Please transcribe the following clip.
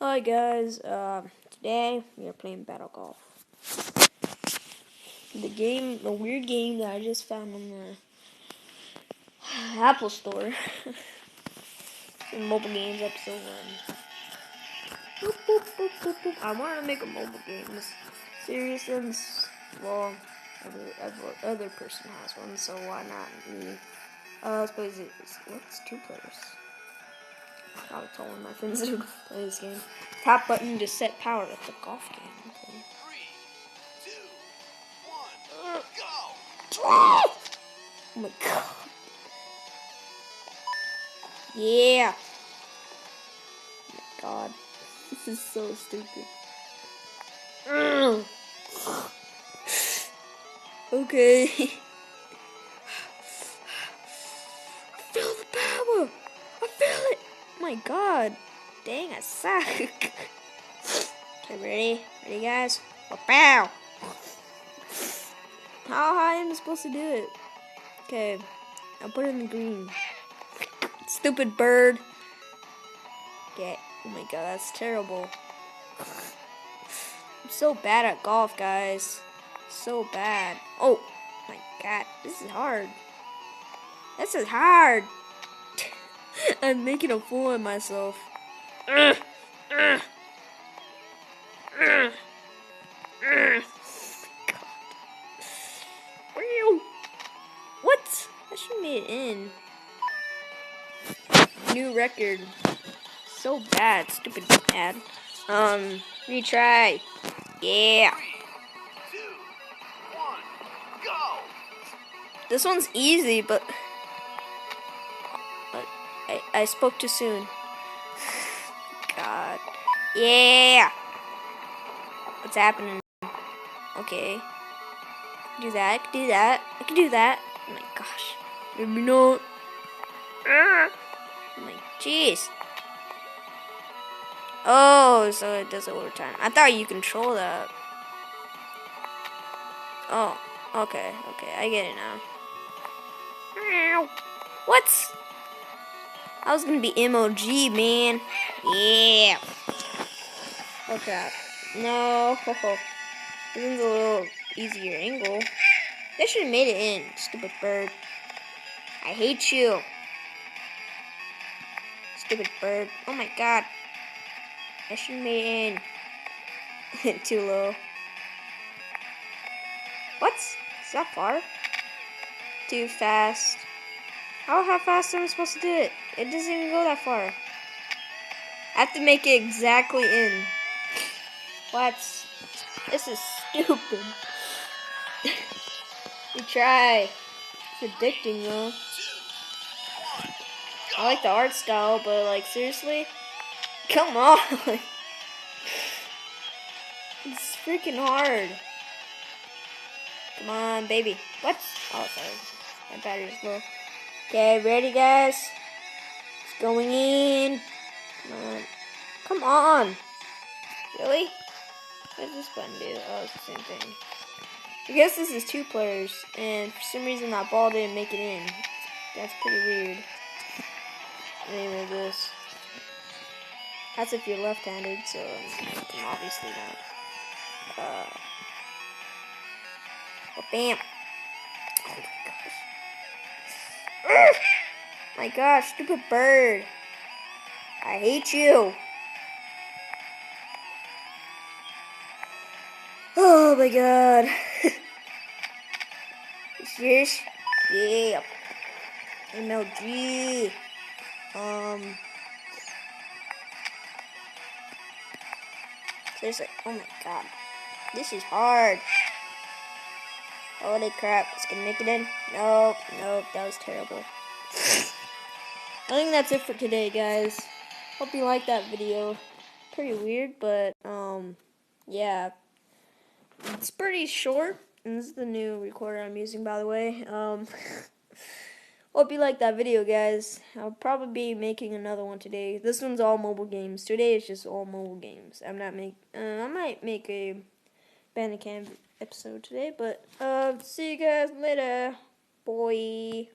Hi guys, today we are playing Battle Golf. The weird game that I just found on the Apple Store. In Mobile Games episode 1. Boop, boop, boop, boop, boop. I want to make a mobile game. Serious and well, other person has one, so why not me? Let's play this. What's 2 players? I probably told one of my friends to play this game. Top button to set power. It's a golf game. Okay. 3, 2, 1, go! Oh my god. Yeah. Oh my god. This is so stupid. Okay. I feel the power. I feel it. Oh my god. Dang, I suck. Okay, ready? Ready, guys? Bow. How high am I supposed to do it? Okay, I'll put it in the green. Stupid bird. Okay. Oh my god, that's terrible. I'm so bad at golf, guys. So bad. Oh my god, this is hard. This is hard. I'm making a fool of myself. God. What? I should have made it in. New record. So bad. Stupid ad. Retry. Yeah. 3, 2, 1, go! This one's easy, but I spoke too soon. God. Yeah. What's happening? Okay. Do that. I can do that. I can do that. Oh my gosh. Maybe not. Oh my jeez. Oh, so it does it overtime. I thought you control that. Oh, okay, I get it now. What? I was gonna be MOG, man. Yeah. Oh crap. No. This one's a little easier angle. They should have made it in, stupid bird. I hate you. Stupid bird. Oh my god. I should have made it in. Too low. What? Is that far? Too fast. How fast am I supposed to do it? It doesn't even go that far. I have to make it exactly in. What? This is stupid. We try. It's addicting though. 2, 1, I like the art style, but like seriously? Come on! It's freaking hard. Come on, baby. What? Oh, sorry. My battery's low. Okay, ready, guys? It's going in. Come on. Really? What does this button do? Oh, it's the same thing. I guess this is 2 players, and for some reason that ball didn't make it in. That's pretty weird. Anyway, this. That's if you're left-handed, so I'm obviously not. Oh, bam. Oh my gosh. My gosh, stupid bird. I hate you. Oh my god. Yes. Yeah. MLG. Seriously. Oh my god. This is hard. Holy crap. It's gonna make it in. Nope. That was terrible. I think that's it for today, guys. Hope you liked that video. Pretty weird, but, yeah. It's pretty short. And this is the new recorder I'm using, by the way. Hope you liked that video, guys. I'll probably be making another one today. This one's all mobile games. Today is just all mobile games. I might make a Bandicam episode today, but see you guys later. Boy.